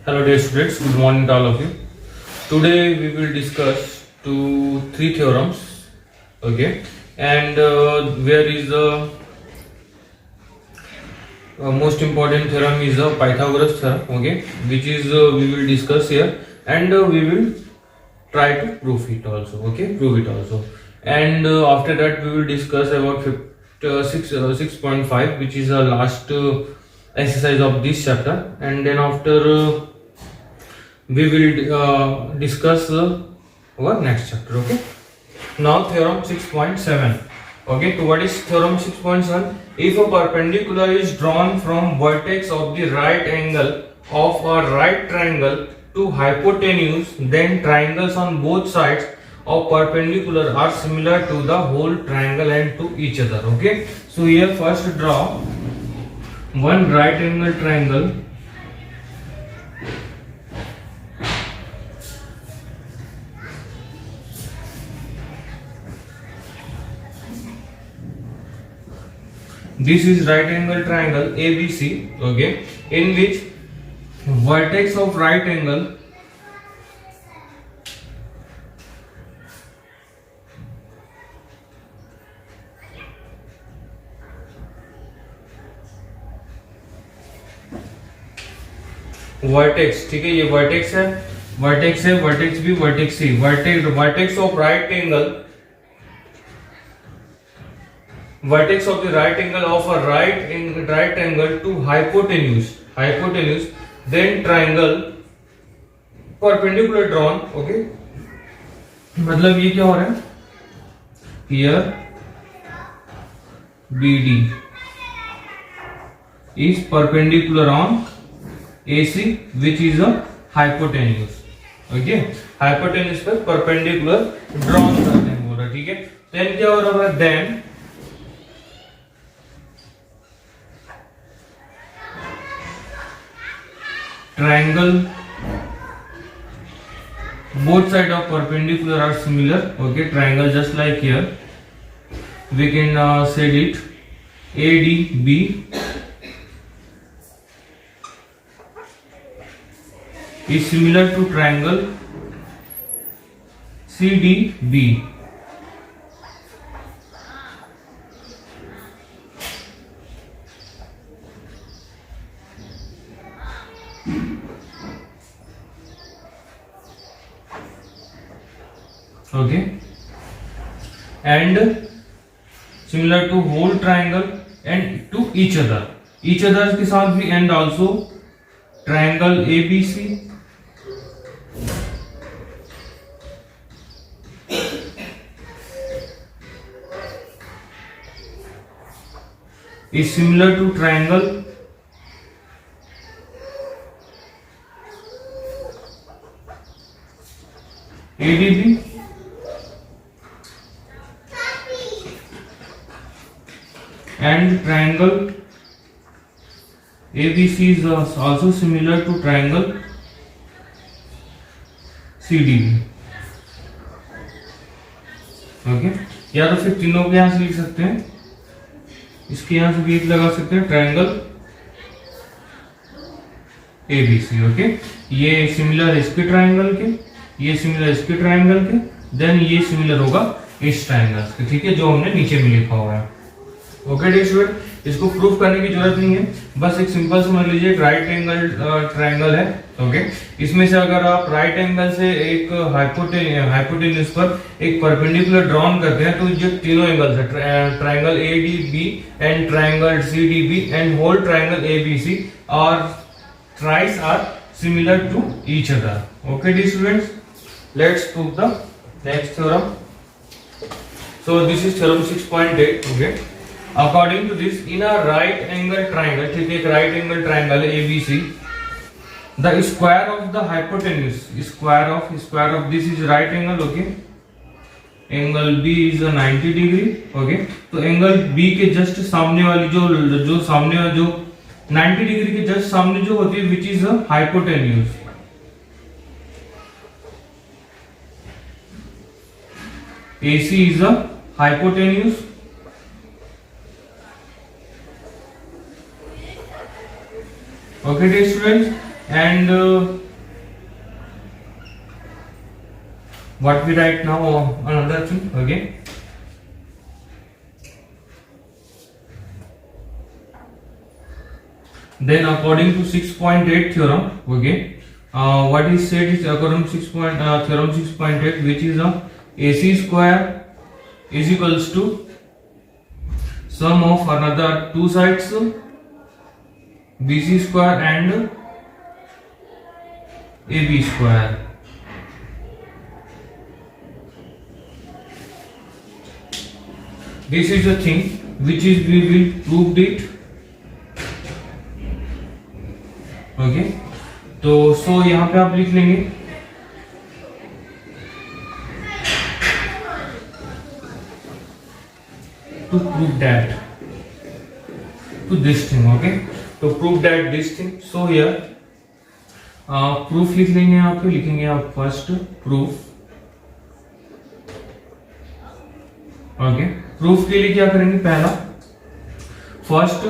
Hello dear students, good morning to all of you. Today we will discuss three theorems, okay, and where is the most important theorem is the Pythagoras theorem, okay, which is we will discuss here, and we will try to prove it also, okay, and after that we will discuss about 6.5, which is the last exercise of this chapter, and then after we will discuss our next chapter. Okay, now theorem 6.7. Okay, so what is theorem 6.7? If a perpendicular is drawn from vertex of the right angle of a right triangle to hypotenuse, then triangles on both sides of perpendicular are similar to the whole triangle and to each other. Okay, so here first draw one right angle triangle. This is right angle triangle ABC, okay, in which vertex of right angle vertex, ठीक है, ये vertex है, vertex भी vertex C, vertex of right angle, vertex of the right angle of a right angle to hypotenuse, then triangle perpendicular drawn, okay, मतलब ये क्या हो रहा है, here BD is perpendicular on AC which is a hypotenuse, okay, hypotenuse पर perpendicular drawn करते हैं बोला, ठीक है, then क्या हो रहा है, then triangle both sides of perpendicular are similar, okay, triangle just like here we can set it ADB is similar to triangle CDB, okay, and similar to whole triangle and to each other के साथ भी, and also triangle ABC is similar to triangle ADB, and triangle ABC is also similar to triangle CDB, okay, या तो फिर तीनों को यहां से लिख सकते हैं, इसके यहां से भी एक लगा सकते हैं, ट्रायंगल ABC, ओके, ये सिमिलर इसके ट्रायंगल के, ये सिमिलर इसके ट्रायंगल के, देन ये सिमिलर होगा इस ट्रायंगल के, ठीक है, जो हमने नीचे में लिखा हुआ है, ओके डियर स्टूडेंट, इसको प्रूफ करने की जरूरत नहीं है, बस एक सिंपल समझ लीजिए, राइट एंगल ट्रायंगल है, ओके, इसमें से अगर आप राइट एंगल से एक हाइपोटेन्यूज पर एक परपेंडिकुलर ड्रॉन करते हैं, तो जो तीनों एंगल्स है, triangle ADB and triangle CDB and whole triangle ABC और thrice are similar to each other, okay dear students, let's prove the next theorem. So this is theorem 6.8, okay, according to this, in a right angle triangle, ठीक है, एक right angle triangle ABC, the square of the hypotenuse, square of this is right angle, okay, angle B is a 90 degree, okay, तो angle B के just सामने वाली जो सामने वाली जो 90 डिग्री के जस्ट सामने जो होती है, which is a hypotenuse, AC is a hypotenuse, okay dear students, and what we write now, another thing. Okay, then according to 6.8 theorem, okay, what is said is according to theorem 6.8, which is AC square is equals to sum of another two sides BC square and AB square. This is the thing which is we will prove it. Okay, तो so यहाँ पे आप लिख लेंगे to prove that to this thing. Okay, तो prove that this thing. So here proof लिख लेंगे. यहाँ पे लिखेंगे आप फर्स्ट प्रूफ. ओके, प्रूफ के लिए क्या करेंगे, पहला first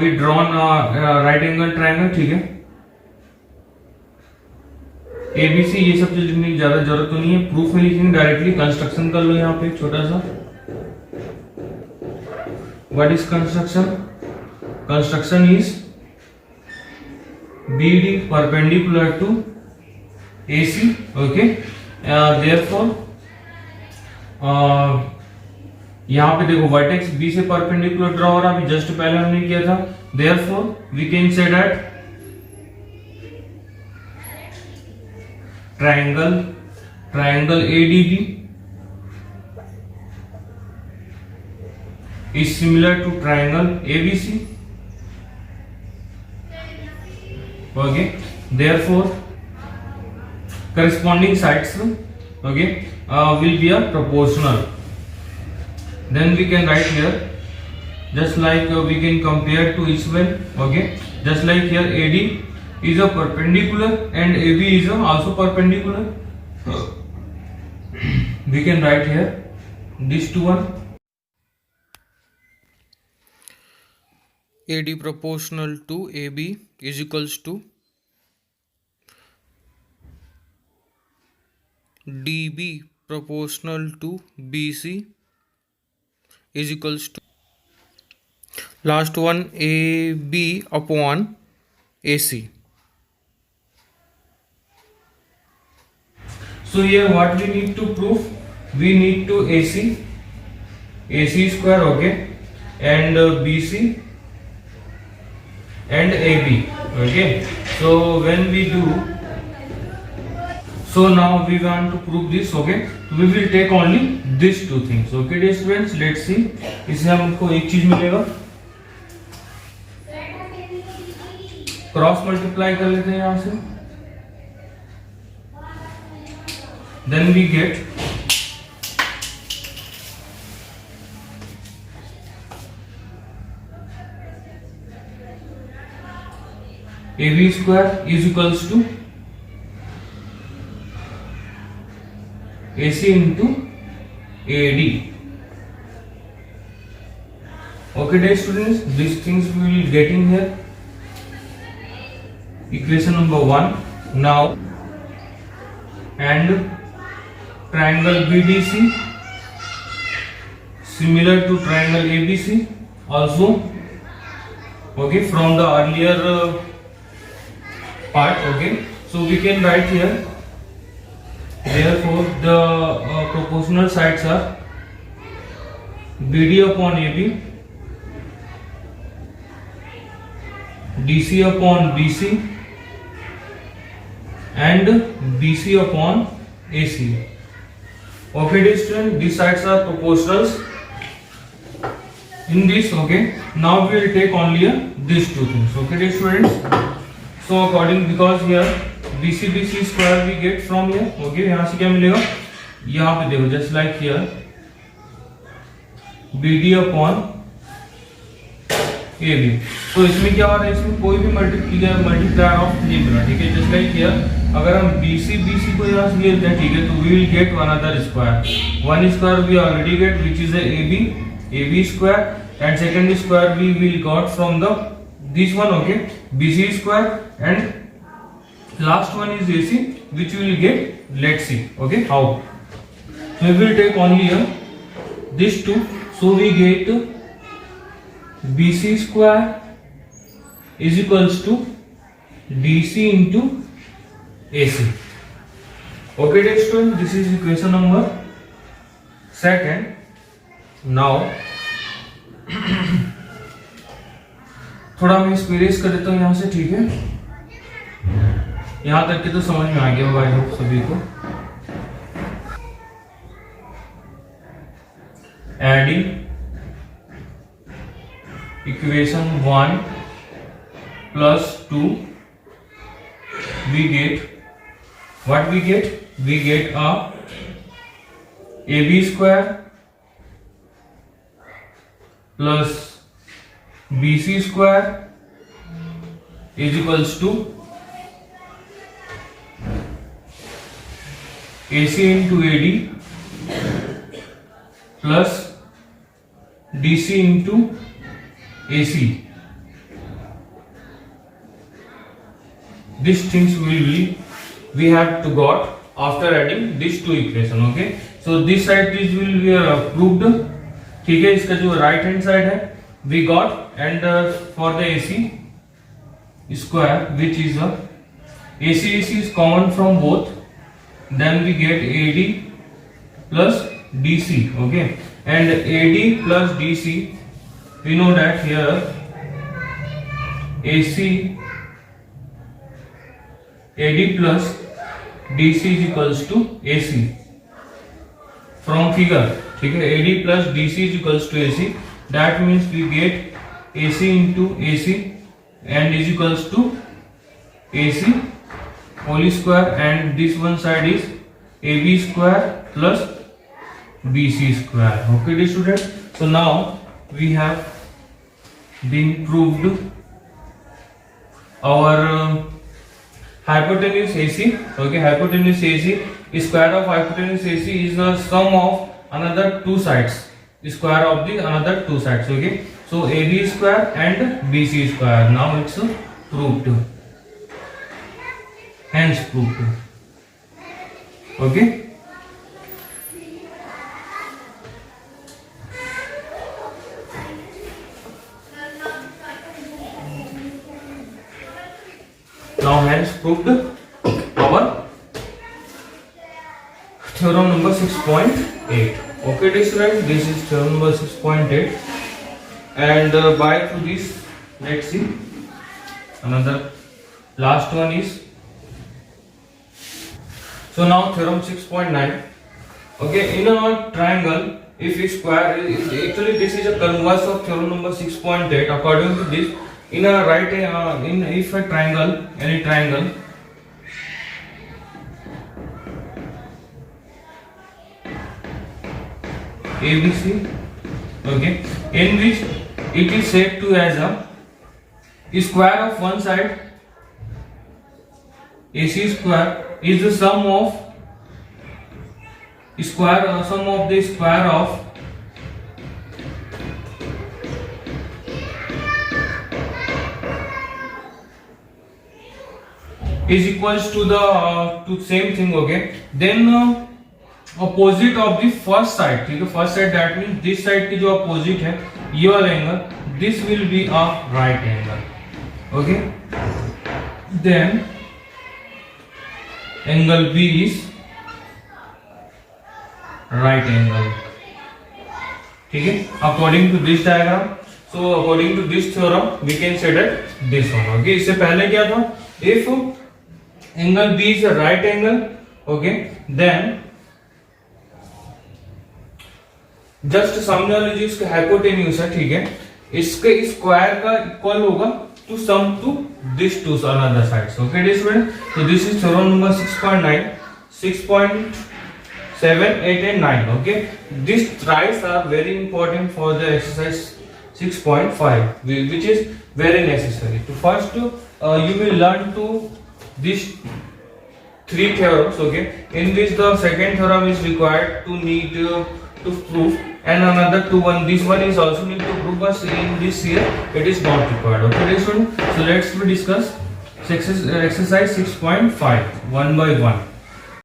we drawn right angle triangle. ठीक है, एबीसी ये सब चीज लिखने की ज्यादा जरूरत तो नहीं है. प्रूफ में लिखेंगे डायरेक्टली. कंस्ट्रक्शन कर लो यहाँ पे छोटा सा. What is construction? Construction is BD perpendicular to AC. Okay, therefore यहाँ पे देखो वर्टेक्स B से परपेंडिकुलर ड्रॉ हो रहा, अभी जस्ट पहले हमने किया था. therefore we can say that triangle ADB is similar to triangle ABC. okay, therefore corresponding sides, okay, will be a proportional. Then we can write here just like we can compare to each one. okay, just like here AD is a perpendicular and AB is also perpendicular. We can write here this two one. AD proportional to AB is equals to DB proportional to BC is equals to last one AB upon AC. So here what we need to prove? We need to AC square, okay, and BC and AB. okay, so when we do, so now we want to prove this. okay, we will take only these two things. okay dear students, let's see. इससे हमको एक चीज मिलेगा, cross multiply कर लेते हैं यहां से. then we get AB square is equals to AC into AD. okay dear students, these things we will getting here. equation number 1 now, and triangle BDC similar to triangle ABC also. okay, from the earlier part. okay, so we can write here, therefore the proportional sides are BD upon AB, DC upon BC and BC upon AC. okay dear student, these sides are proportionals in this. okay, now we will take only these two things. okay dear students, so according, because here BC square we get from here. okay, यहाँ से क्या मिलेगा, यहाँ पे देखो just like here BD upon AB. तो इसमें क्या हो रहा है, इसमें कोई भी मल्टीप्लायर ऑफ नहीं मिला. ठीक है, जस्ट लाइक हियर अगर हम BC को यहाँ से लेते हैं, ठीक है, तो we will get one other square. One square we already get which is AB square, and second square we will got from the this one. okay, BC square and last one is AC, which we will get. Let's see. Okay, how? So we will take only these two. So we get BC square is equals to DC into AC. Okay, dear student, this is equation number second. Now थोड़ा मैं space कर देता हूँ यहाँ से, ठीक है? यहाँ तक के तो समझ में आ गया होगा आई होप सभी को. Adding equation 1 plus 2, we get what we get? We get a AB square plus BC square is equals to AC into AD plus DC into AC. These things we have to got after adding these two equation. Okay, so this side this will be proved. ठीक है, इसका जो right hand side है we got, and for the AC square, which is AC is common from both, then we get AD plus DC. Okay, and AD plus DC, we know that here AD plus DC is equals to AC from figure. ठीक है, AD plus DC is equals to AC. That means we get AC into AC and is equals to AC whole square, and this one side is AB square plus BC square. Okay, dear student. So now we have been proved our hypotenuse AC. Okay, hypotenuse AC, square of hypotenuse AC is the sum of another two sides, square of the another two sides. Okay, so AB square and BC square. Now it's proved, hence proved. Okay, now hence proved our theorem number 6.8. Okay, dear student, this is theorem number 6.8, and by through this, let's see another last one is, so now theorem 6.9. Okay, in a triangle, if a square is actually this is a converse of theorem number 6.8. According to this, in a right if a triangle, any triangle, ABC, okay, in which it is said to as a square of one side, AC square is the sum of the square of is equals to the to same thing. Okay, then opposite of the first side, ठीक है, first side that means this side की जो opposite है ये वाला angle, this will be a right angle. Okay, then angle B is right angle. ठीक है, according to this diagram, so according to this theorem we can say that this one. Okay, इससे पहले क्या था, if angle B is a right angle, okay, then just सामने वाले जो इसका हाइपोटेन्यूज है, ठीक है, इसके स्क्वायर का इक्वल होगा to sum to this two another sides. Okay dear student, so this is theorem number 6.9, 6.7, 8 and 9. Okay, these trials are very important for the exercise 6.5, which is very necessary. So first you will learn to these three theorems, okay, in which the second theorem is required to need to prove, and another two one, this one is also need to prove, but in this here it is not required. Okay, so let's discuss exercise 6.5 1 by 1